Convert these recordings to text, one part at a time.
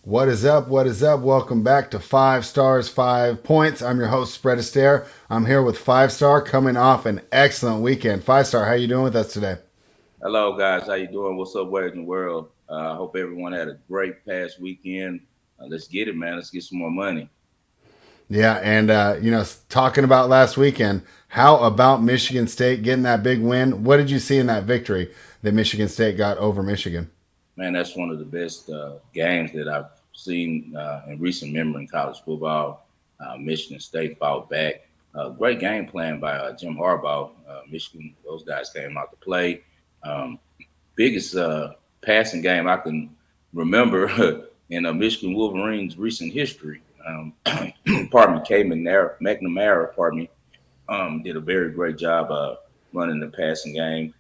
What is up? What is up? Welcome back to 5 Stars, 5 Points. I'm your host, Astaire. I'm here with 5 Star coming off an excellent weekend. 5 Star, how you doing with us today? Hello, guys. How you doing? What's up, where in the world? I hope everyone had a great past weekend. Let's get it, man. Let's get some more money. Yeah, and talking about last weekend, how about Michigan State getting that big win? What did you see in that victory that Michigan State got over Michigan? Man, that's one of the best games that I've seen in recent memory in college football. Michigan State fought back. Great game plan by Jim Harbaugh. Michigan, those guys came out to play. Um, Biggest passing game I can remember in Michigan Wolverines' recent history. Pardon me, McNamara, pardon me, did a very great job running the passing game.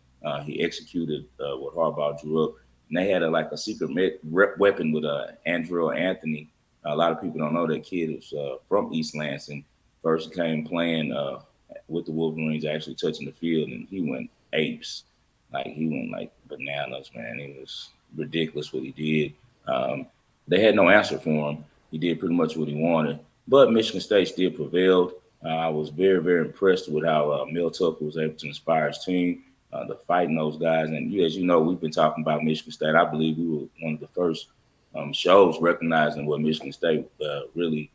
He executed what Harbaugh drew up, and they had like a secret weapon with Andrew Anthony. A lot of people don't know that kid is from East Lansing. First came playing with the Wolverines, actually touching the field, and he went apes. Like he went like bananas, man. It was ridiculous what he did. They had no answer for him. He did pretty much what he wanted, but Michigan State still prevailed. I was very, very impressed with how Mel Tucker was able to inspire his team to fighting those guys. And as you know, we've been talking about Michigan State. I believe we were one of the first shows recognizing what Michigan State really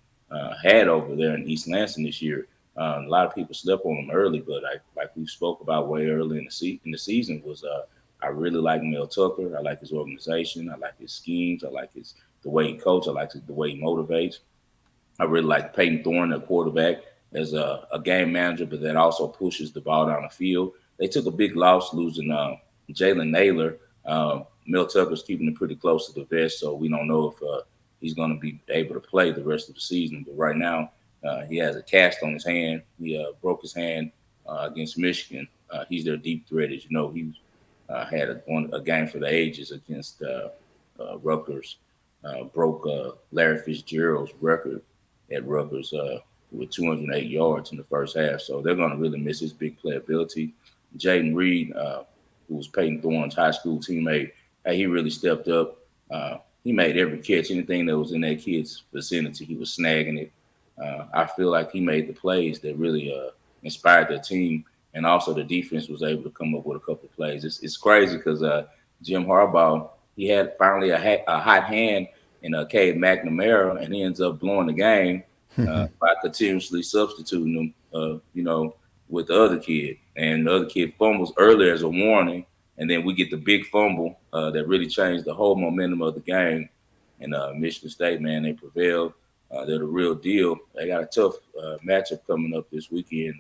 had over there in East Lansing this year. A lot of people slept on them early, but like we spoke about way early in the season was I really like Mel Tucker. I like his organization. I like his schemes. I like the way he coaches. I like the way he motivates. I really like Peyton Thorne, the quarterback, as a game manager, but that also pushes the ball down the field. They took a big loss losing Jalen Naylor. Mel Tucker's keeping it pretty close to the vest, so we don't know if he's going to be able to play the rest of the season. But right now, he has a cast on his hand. He broke his hand against Michigan. He's their deep threat. As you know, he had a game for the ages against Rutgers. Broke Larry Fitzgerald's record at Rutgers with 208 yards in the first half. So they're going to really miss his big playability. Jaden Reed, who was Peyton Thorne's high school teammate, hey, he really stepped up. He made every catch, anything that was in that kid's vicinity, he was snagging it. I feel like he made the plays that really inspired the team, and also the defense was able to come up with a couple of plays. It's crazy because Jim Harbaugh, he had finally a hot hand in Cade McNamara, and he ends up blowing the game by continuously substituting him, with the other kid. And the other kid fumbles earlier as a warning, and then we get the big fumble that really changed the whole momentum of the game. And Michigan State, man, they prevailed. They're the real deal. They got a tough matchup coming up this weekend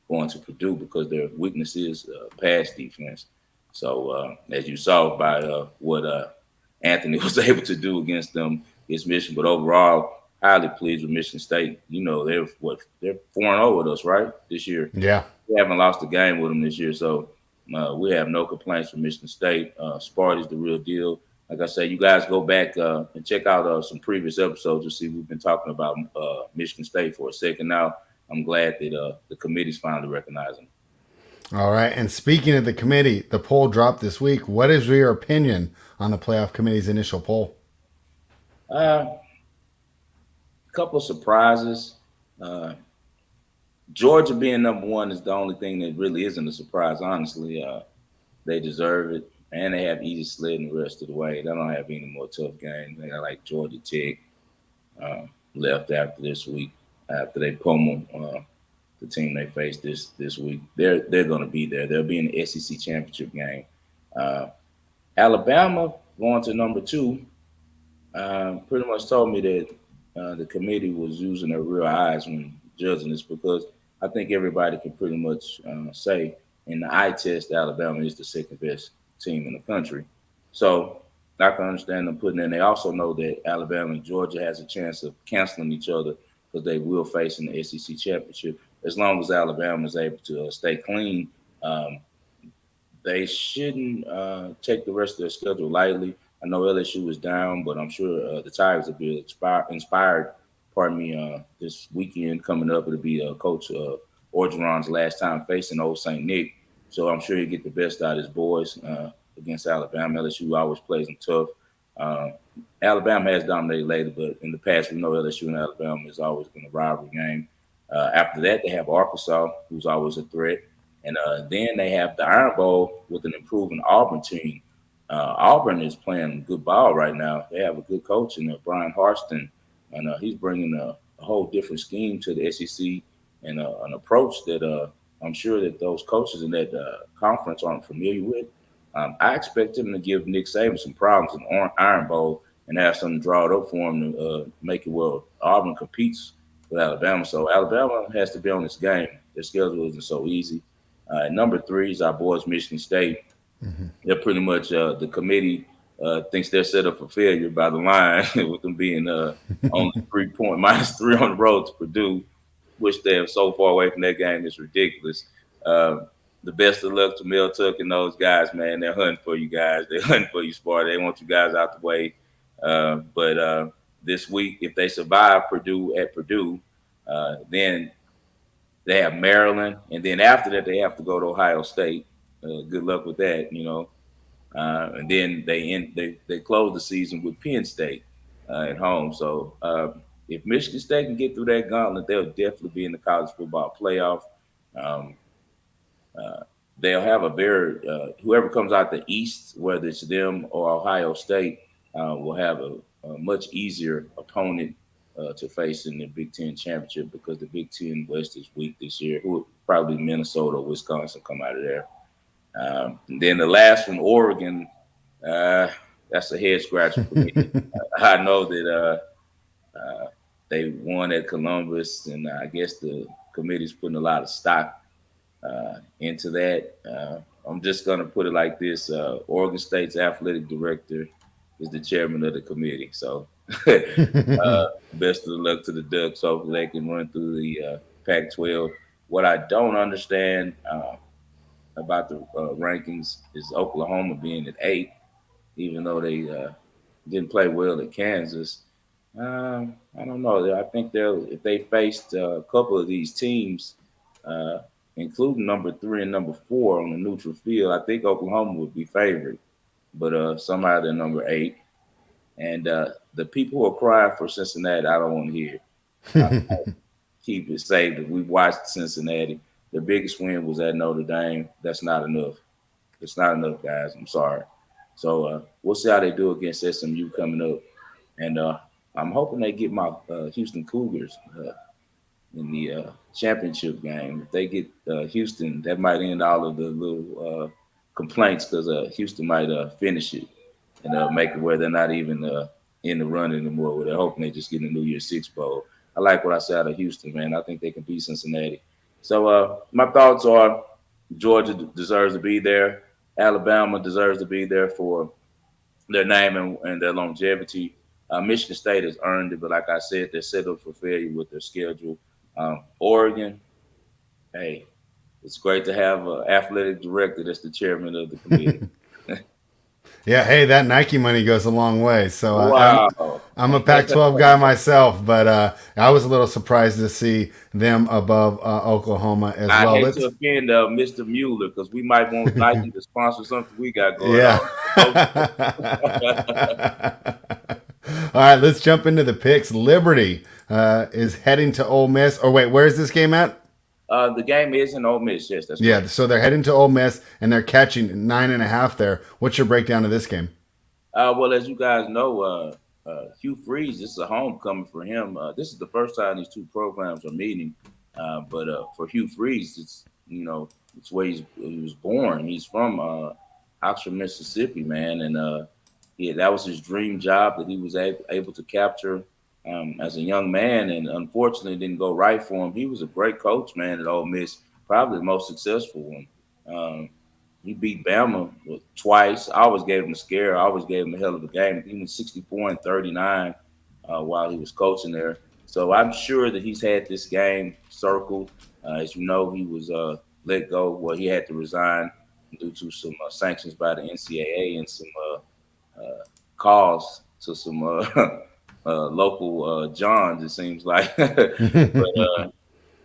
going to Purdue because their weakness is pass defense. So as you saw by what Anthony was able to do against them against Michigan, but overall, highly pleased with Michigan State. You know, they're 4-0 with us, right? This year. Yeah. We haven't lost a game with them this year, so we have no complaints from Michigan State. Sparty's the real deal. Like I said, you guys go back and check out some previous episodes to see we've been talking about Michigan State for a second now. I'm glad that the committee's finally recognizing. All right. And speaking of the committee, the poll dropped this week. What is your opinion on the playoff committee's initial poll? A couple of surprises. Uh, Georgia being number one is the only thing that really isn't a surprise. Honestly, they deserve it, and they have easy sledding the rest of the way. They don't have any more tough games. They got like Georgia Tech left after this week after they pummel the team they face this week. They're going to be there. They'll be in the SEC championship game. Uh, Alabama going to number two pretty much told me that the committee was using their real eyes when judging this because I think everybody can pretty much say in the eye test, Alabama is the second best team in the country. So I can understand them putting in. They also know that Alabama and Georgia has a chance of canceling each other because they will face in the SEC championship. As long as Alabama is able to stay clean, um, they shouldn't take the rest of their schedule lightly. I know LSU is down, but I'm sure the Tigers will be inspired. Pardon me. This weekend coming up, it'll be Coach Orgeron's last time facing Old Saint Nick, so I'm sure he'll get the best out of his boys against Alabama. LSU always plays them tough. Uh, Alabama has dominated later, but in the past, we know LSU and Alabama has always been a rivalry game. After that, they have Arkansas, who's always a threat. And then they have the Iron Bowl with an improving Auburn team. Auburn is playing good ball right now. They have a good coach in there, Brian Harston, and he's bringing a whole different scheme to the SEC and an approach that I'm sure that those coaches in that conference aren't familiar with. I expect him to give Nick Saban some problems in the Iron Bowl and have something draw it up for him to make it well. Auburn competes with Alabama, so Alabama has to be on this game. Their schedule isn't so easy. Number three is our boys, Michigan State. They're pretty much the committee thinks they're set up for failure by the line with them being only 3 point -3 on the road to Purdue, which they're so far away from that game is ridiculous. Uh, the best of luck to Mel Tuck and those guys, man. They're hunting for you guys. They're hunting for you, Sparta. They want you guys out the way. But this week, if they survive Purdue at Purdue, then they have Maryland, and then after that, they have to go to Ohio State. Good luck with that, and then they close the season with Penn State at home. So if Michigan State can get through that gauntlet, they'll definitely be in the college football playoff. Um, uh, they'll have a very whoever comes out the East, whether it's them or Ohio State, will have a much easier opponent to face in the Big Ten championship because the Big Ten West is weak this year. Who probably Minnesota or Wisconsin come out of there. And then the last one, Oregon, that's a head scratcher for me. I know that they won at Columbus, and I guess the committee's putting a lot of stock into that. I'm just going to put it like this: Oregon State's athletic director is the chairman of the committee. So, best of luck to the Ducks. Hopefully, they can run through the Pac-12. What I don't understand about the rankings is Oklahoma being at 8, even though they didn't play well at Kansas. I don't know. I think they'll if they faced a couple of these teams, uh, including number 3 and number 4 on the neutral field, I think Oklahoma would be favored. But somehow they're number 8, and the people who are crying for Cincinnati, I don't want to hear. I keep it safe. That we watched Cincinnati. The biggest win was at Notre Dame. That's not enough. It's not enough, guys. I'm sorry. So we'll see how they do against SMU coming up, and I'm hoping they get my Houston Cougars in the championship game. If they get Houston, that might end all of the little complaints because Houston might finish it and make it where they're not even in the run anymore. Where they're hoping they just get a New Year's Six bowl. I like what I said out of Houston, man. I think they can beat Cincinnati. So my thoughts are Georgia deserves to be there. Alabama deserves to be there for their name and their longevity. Michigan State has earned it, but like I said, they're set up for failure with their schedule. Oregon, hey, it's great to have an athletic director that's the chairman of the committee. Yeah, hey, that Nike money goes a long way. So Wow. I'm a Pac-12 guy myself, but I was a little surprised to see them above Oklahoma as I well. hate to offend Mr. Mueller because we might want Nike to sponsor something we got going Yeah. on. All right, let's jump into the picks. Liberty is heading to Ole Miss. Or wait, where's this game at? The game is in Ole Miss. Yes, that's Yeah, correct. so they're heading to Ole Miss and they're catching 9.5 there. What's your breakdown of this game? Well, as you guys know, Hugh Freeze, this is a homecoming for him. This is the first time these two programs are meeting. But for Hugh Freeze, it's where he was born. He's from Oxford, Mississippi, man, and yeah, that was his dream job that he was able to capture as a young man, and unfortunately, it didn't go right for him. He was a great coach, man, at Ole Miss, probably the most successful one. Um, he beat Bama twice. I always gave him a scare. I always gave him a hell of a game. He went 64-39 while he was coaching there. So I'm sure that he's had this game circled. As you know, he was let go. Well, he had to resign due to some sanctions by the NCAA and some calls to some local Johns, it seems like.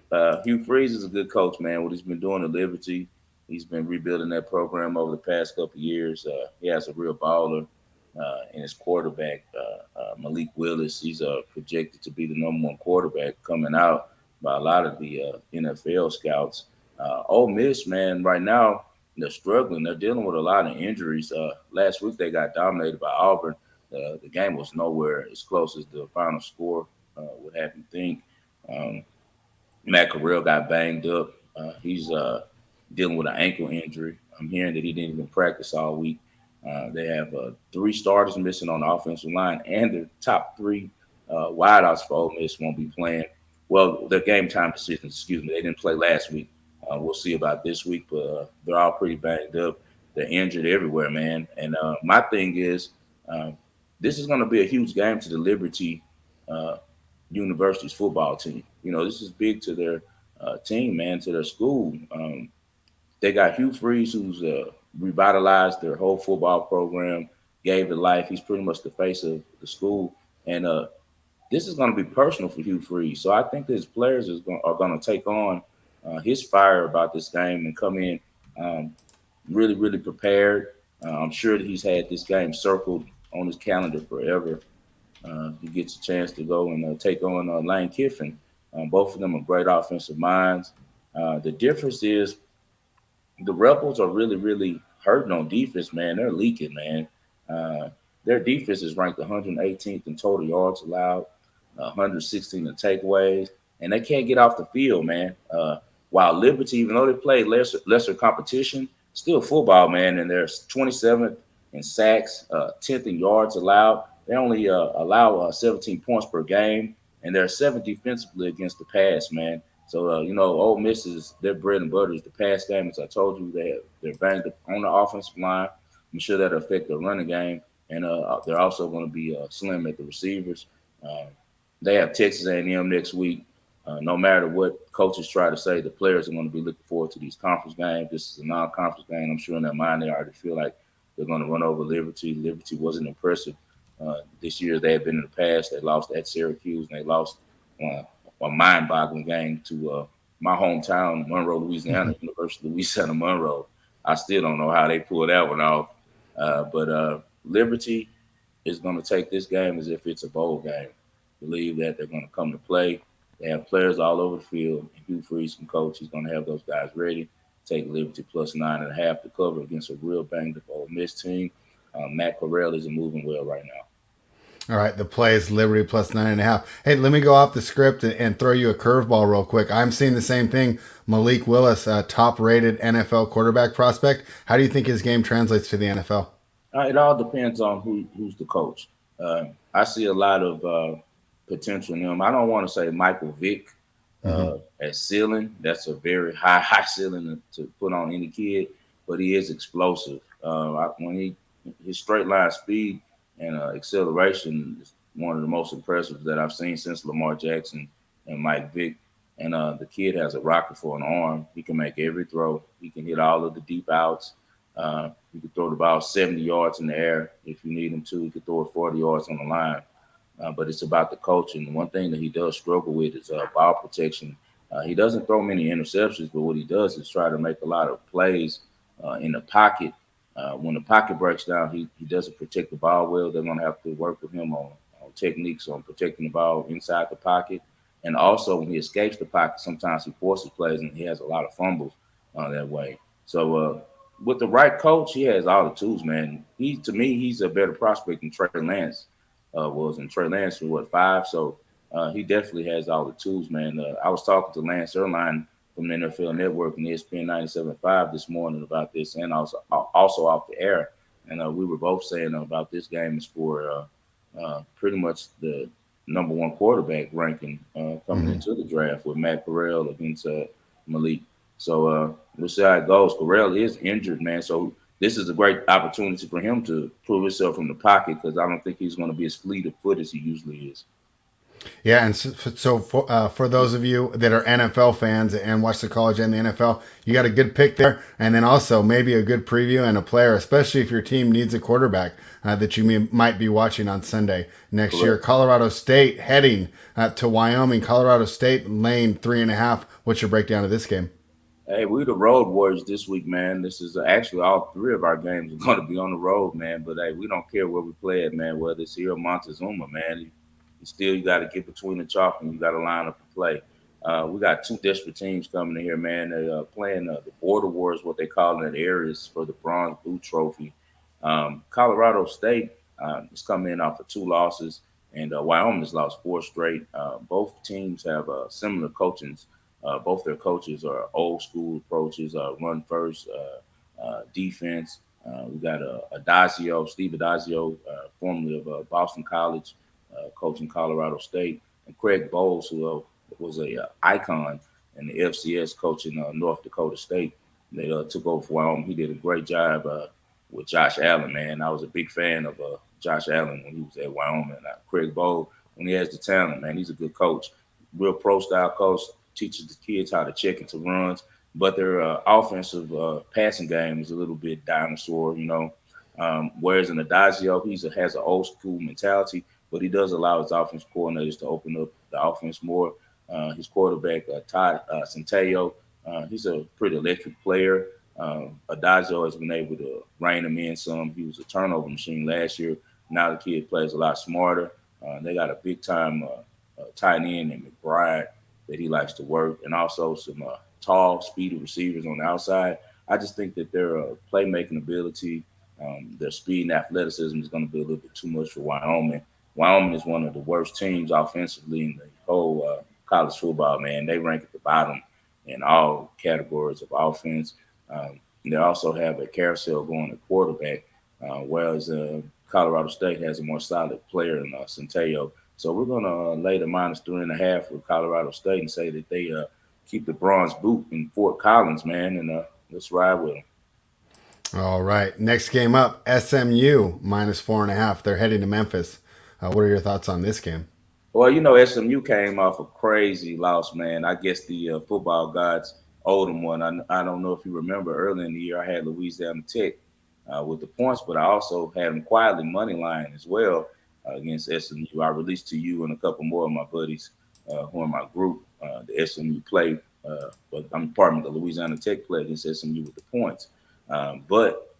But Hugh Freeze is a good coach, man. What he's been doing at Liberty, he's been rebuilding that program over the past couple of years. He has a real baller. and his quarterback, Malik Willis. He's projected to be the number one quarterback coming out by a lot of the NFL scouts. Ole Miss, man, right now they're struggling. They're dealing with a lot of injuries. Last week they got dominated by Auburn. The game was nowhere as close as the final score would have you think. Um, Matt Corral got banged up. He's dealing with an ankle injury. I'm hearing that he didn't even practice all week. They have three starters missing on the offensive line, and their top three wideouts for Ole Miss won't be playing. Well, their game time decisions, excuse me, they didn't play last week. We'll see about this week, but they're all pretty banged up. They're injured everywhere, man. And my thing is, this is going to be a huge game to the Liberty uh, University's football team. This is big to their team, man, to their school. They got Hugh Freeze, who's revitalized their whole football program, gave it life. He's pretty much the face of the school, and this is going to be personal for Hugh Freeze. So I think his players are going to take on his fire about this game and come in really, really prepared. I'm sure that he's had this game circled on his calendar forever. He gets a chance to go and take on Lane Kiffin. Both of them are great offensive minds. The difference is the Rebels are really, really hurting on defense, man. They're leaking, man. Uh, their defense is ranked 118th in total yards allowed, 116 in takeaways, and they can't get off the field, man. While Liberty, even though they play lesser competition, still football, man, and they're 27th in sacks, 10th in yards allowed. They only allow 17 points per game, and they're 7th defensively against the pass, man. So, Ole Miss is their bread and butter is the pass game. As I told you, they're banged up on the offensive line. I'm sure that'll affect the running game, and they're also going to be slim at the receivers. Uh, they have Texas A&M next week. No matter what coaches try to say, the players are going to be looking forward to these conference games. This is a non-conference game. I'm sure in their mind they already feel like they're going to run over Liberty. Liberty wasn't impressive this year. They had been in the past. They lost at Syracuse, and they lost a mind-boggling game to my hometown, Monroe, Louisiana, University of Louisiana Monroe. I still don't know how they pulled that one off. But Liberty is going to take this game as if it's a bowl game. Believe that they're going to come to play. They have players all over the field. Hugh Freeze can coach. He's going to have those guys ready. Take Liberty plus 9.5 to cover against a real banged-up Ole Miss team. Matt Corral isn't moving well right now. All right, the play is Liberty plus 9.5. Hey, let me go off the script and throw you a curveball real quick. I'm seeing the same thing. Malik Willis, a top-rated NFL quarterback prospect. How do you think his game translates to the NFL? It all depends on who's the coach. I see a lot of potential in him. I don't want to say Michael Vick at ceiling. That's a very high ceiling to put on any kid, but he is explosive. His straight line speed and acceleration is one of the most impressive that I've seen since Lamar Jackson and Mike Vick. And the kid has a rocket for an arm. He can make every throw. He can hit all of the deep outs. He could throw the ball 70 yards in the air if you need him to. He could throw it 40 yards on the line. But it's about the coaching. The one thing that he does struggle with is ball protection. He doesn't throw many interceptions, but what he does is try to make a lot of plays in the pocket. When the pocket breaks down, he doesn't protect the ball well. They're going to have to work with him on techniques on protecting the ball inside the pocket. And also, when he escapes the pocket, sometimes he forces plays, and he has a lot of fumbles that way. So with the right coach, he has all the tools, man. To me, he's a better prospect than Trey Lance was. And Trey Lance was, 5? So he definitely has all the tools, man. I was talking to Lance Erline from the NFL Network and ESPN 97.5 this morning about this, and also off the air. And we were both saying about this game is for pretty much the number one quarterback ranking coming into the draft with Matt Corral against Malik. So we'll see how it goes. Corral is injured, man. So this is a great opportunity for him to prove himself from the pocket because I don't think he's going to be as fleet of foot as he usually is. Yeah, and so for those of you that are NFL fans and watch the college and the NFL, you got a good pick there, and then also maybe a good preview and a player, especially if your team needs a quarterback that you might be watching on Sunday next year. Colorado State heading to Wyoming. Colorado State laying 3.5. What's your breakdown of this game? Hey, we the road warriors this week, man. This is actually all three of our games are going to be on the road, man. But hey, we don't care where we play it, man. Whether it's here or Montezuma, man, you got to get between the chalk and you got to line up and play. We got two desperate teams coming in here, man. They playing the Border Wars, what they call it in the areas for the Bronze Boot Trophy. Colorado State is coming in off of two losses, and Wyoming has lost four straight. Both teams have similar coaching. Both their coaches are old school approaches, run first, defense. We got Steve Adazio, formerly of Boston College, coaching Colorado State, and Craig Bowles, who was a icon in the FCS coaching North Dakota State. They took over for Wyoming. He did a great job with Josh Allen, man. I was a big fan of Josh Allen when he was at Wyoming. Craig Bowles, when he has the talent, man, he's a good coach, real pro style coach, teaches the kids how to check into runs, but their offensive passing game is a little bit dinosaur, you know. Whereas in Adazio, has an old school mentality, but he does allow his offense coordinators to open up the offense more. His quarterback, Todd Centeio, he's a pretty electric player. Adazio has been able to rein him in some. He was a turnover machine last year. Now the kid plays a lot smarter. They got a big time tight end in McBride that he likes to work, and also some tall, speedy receivers on the outside. I just think that their playmaking ability, their speed and athleticism is going to be a little bit too much for Wyoming. Wyoming is one of the worst teams offensively in the whole college football, man. They rank at the bottom in all categories of offense. They also have a carousel going at quarterback, whereas Colorado State has a more solid player in Centeio. So we're going to lay the -3.5 with Colorado State and say that they keep the bronze boot in Fort Collins, man, and let's ride with them. All right. Next game up, SMU -4.5. They're heading to Memphis. What are your thoughts on this game? Well, you know, SMU came off a crazy loss, man. I guess the football gods owed them one. I don't know if you remember early in the year, I had Louisiana Tech with the points, but I also had them quietly money line as well against SMU. I released to you and a couple more of my buddies who are in my group the SMU play, but I'm part of the Louisiana Tech play against SMU with the points, but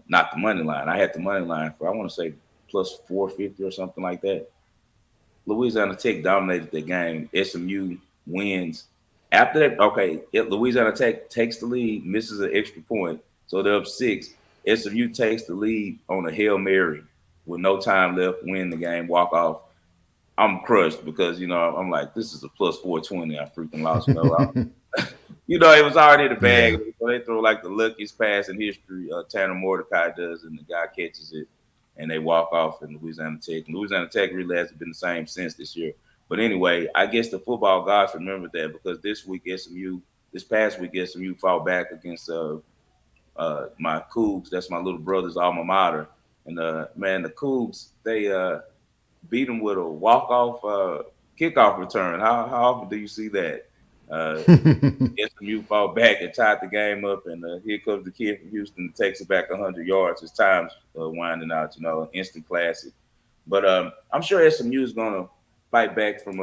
not the money line. I had the money line for, I want to say, plus 450 or something like that. Louisiana Tech dominated the game. SMU wins. After that, okay, Louisiana Tech takes the lead, misses an extra point, so they're up six. SMU takes the lead on a Hail Mary with no time left, win the game, walk off. I'm crushed because, you know, I'm like, this is a plus 420. I freaking lost. You know, it was already in the bag. Yeah. So they throw like the luckiest pass in history. Tanner Mordecai does, and the guy catches it, and they walk off in Louisiana Tech. And Louisiana Tech really hasn't been the same since this year. But anyway, I guess the football gods remember that because this past week, SMU fought back against my Cougs. That's my little brother's alma mater. And man, the Cougs, they beat them with a walk-off kickoff return. How often do you see that? Uh, SMU fought back and tied the game up, and here comes the kid from Houston that takes it back 100 yards. His time's winding out, you know, instant classic. But I'm sure SMU is going to fight back from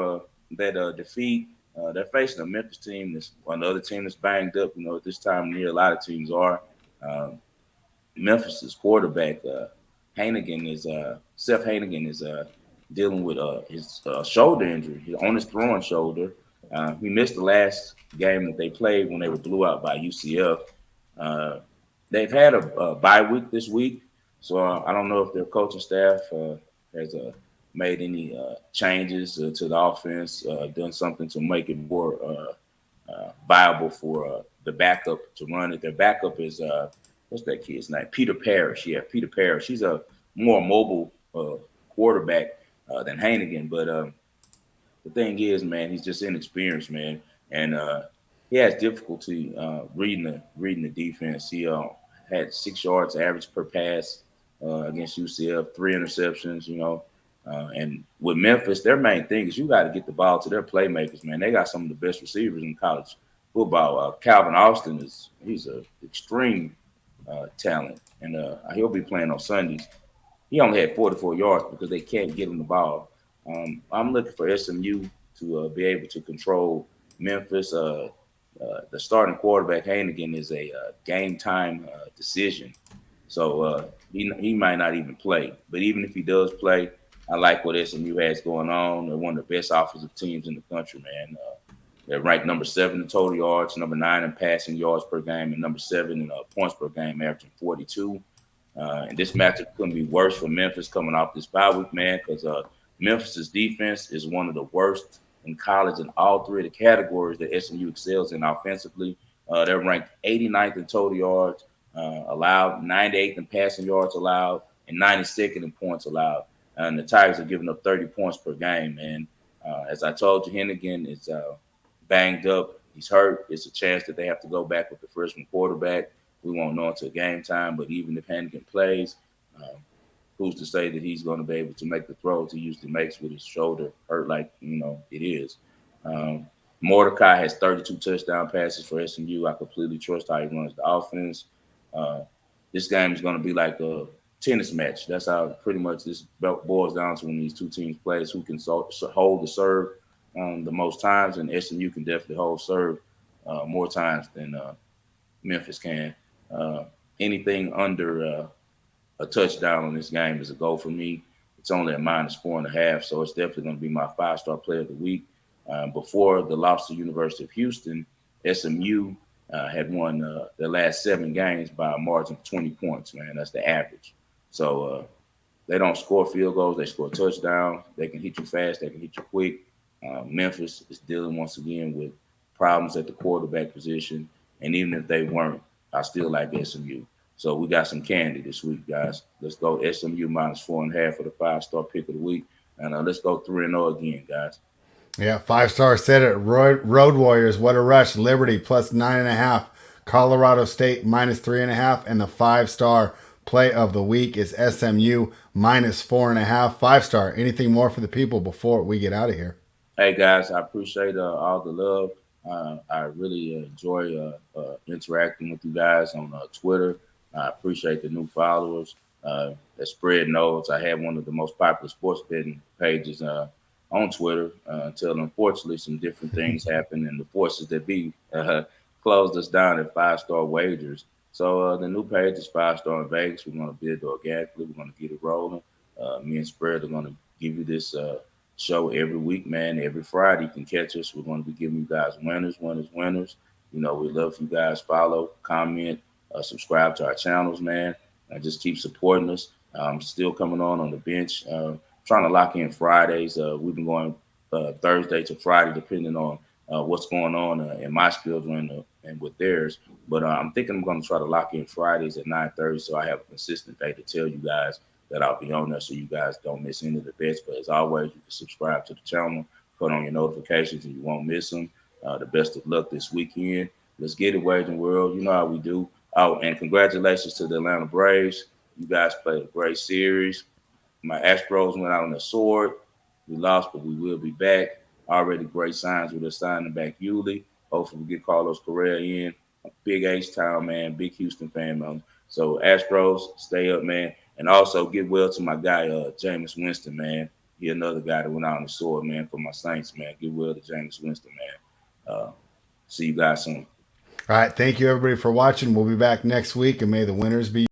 that defeat. They're facing a Memphis team that's another team that's banged up. You know, at this time of year, a lot of teams are. Um, Memphis's quarterback, Seth Hanigan is dealing with his shoulder injury on his throwing shoulder. He missed the last game that they played when they were blew out by UCF. Uh, they've had a bye week this week, so I don't know if their coaching staff has made any changes to the offense, done something to make it more viable for the backup to run it. Their backup is what's that kid's name? Peter Parrish. Yeah, Peter Parrish. He's a more mobile quarterback than Hanigan, but the thing is, man, he's just inexperienced, man, and he has difficulty reading the defense. He had 6 yards average per pass against UCF, 3 interceptions, you know. And with Memphis, their main thing is you got to get the ball to their playmakers, man. They got some of the best receivers in college football. Calvin Austin he's a extreme talent, and he'll be playing on Sundays. He only had 44 yards because they can't get him the ball. I'm looking for SMU to be able to control Memphis. The starting quarterback Hannigan is a game time decision, so he might not even play. But even if he does play, I like what SMU has going on. They're one of the best offensive teams in the country, man. They're ranked number 7 in total yards, number 9 in passing yards per game, and number 7 in points per game, averaging 42. And this matchup couldn't be worse for Memphis coming off this bye week, man, because Memphis's defense is one of the worst in college in all three of the categories that SMU excels in offensively. They're ranked 89th in total yards allowed, 98th in passing yards allowed, and 92nd in points allowed. And the Tigers are giving up 30 points per game. And as I told you, Hennigan is banged up. He's hurt. It's a chance that they have to go back with the freshman quarterback. We won't know until game time. But even if Hennigan plays, who's to say that he's going to be able to make the throws he usually makes with his shoulder hurt like it is. Um, Mordecai has 32 touchdown passes for SMU. I completely trust how he runs the offense. Uh, this game is going to be like a tennis match. That's how pretty much this boils down to when these two teams play. Is who can hold the serve the most times, and SMU can definitely hold serve more times than Memphis can. Uh, Anything under a touchdown on this game is a goal for me. It's only a -4.5, so it's definitely going to be my 5-star player of the week. Before the loss to University of Houston, SMU had won their last 7 games by a margin of 20 points, man. That's the average. So they don't score field goals. They score touchdowns. They can hit you fast. They can hit you quick. Memphis is dealing once again with problems at the quarterback position. And even if they weren't, I still like SMU. So we got some candy this week, guys. Let's go SMU -4.5 for the 5-star pick of the week. And let's go 3-0 again, guys. Yeah, 5 star said it. Road Warriors, what a rush. Liberty +9.5. Colorado State -3.5. And the 5-star play of the week is SMU -4.5. 5-star. Anything more for the people before we get out of here? Hey, guys, I appreciate all the love. I really enjoy interacting with you guys on Twitter. I appreciate the new followers that spread notes. I had one of the most popular sports betting pages on Twitter until, unfortunately, some different things happened and the forces that be closed us down at 5-star wagers. So the new page is 5-star in Vegas. We're going to build organically. We're going to get it rolling. Me and Spread are going to give you this show every week, man. Every Friday, you can catch us. We're going to be giving you guys winners, winners, winners. We love you guys. Follow, comment, subscribe to our channels, man. Just keep supporting us. Still coming on the bench. Trying to lock in Fridays. We've been going Thursday to Friday, depending on what's going on in my schedule and with theirs. But I'm thinking I'm going to try to lock in Fridays at 9:30, so I have a consistent day to tell you guys that I'll be on there, so you guys don't miss any of the bets. But as always, you can subscribe to the channel, put on your notifications, and you won't miss them. The best of luck this weekend. Let's get it, Waging World. You know how we do. Oh, and congratulations to the Atlanta Braves. You guys played a great series. My Astros went out on the sword. We lost, but we will be back. Already great signs with us signing back Yuli. Hopefully we get Carlos Correa in. Big H-Town, man. Big Houston fan, man. So Astros, stay up, man. And also get well to my guy, Jameis Winston, man. He another guy that went out on the sword, man, for my Saints, man. Get well to Jameis Winston, man. See you guys soon. All right. Thank you, everybody, for watching. We'll be back next week, and may the winners be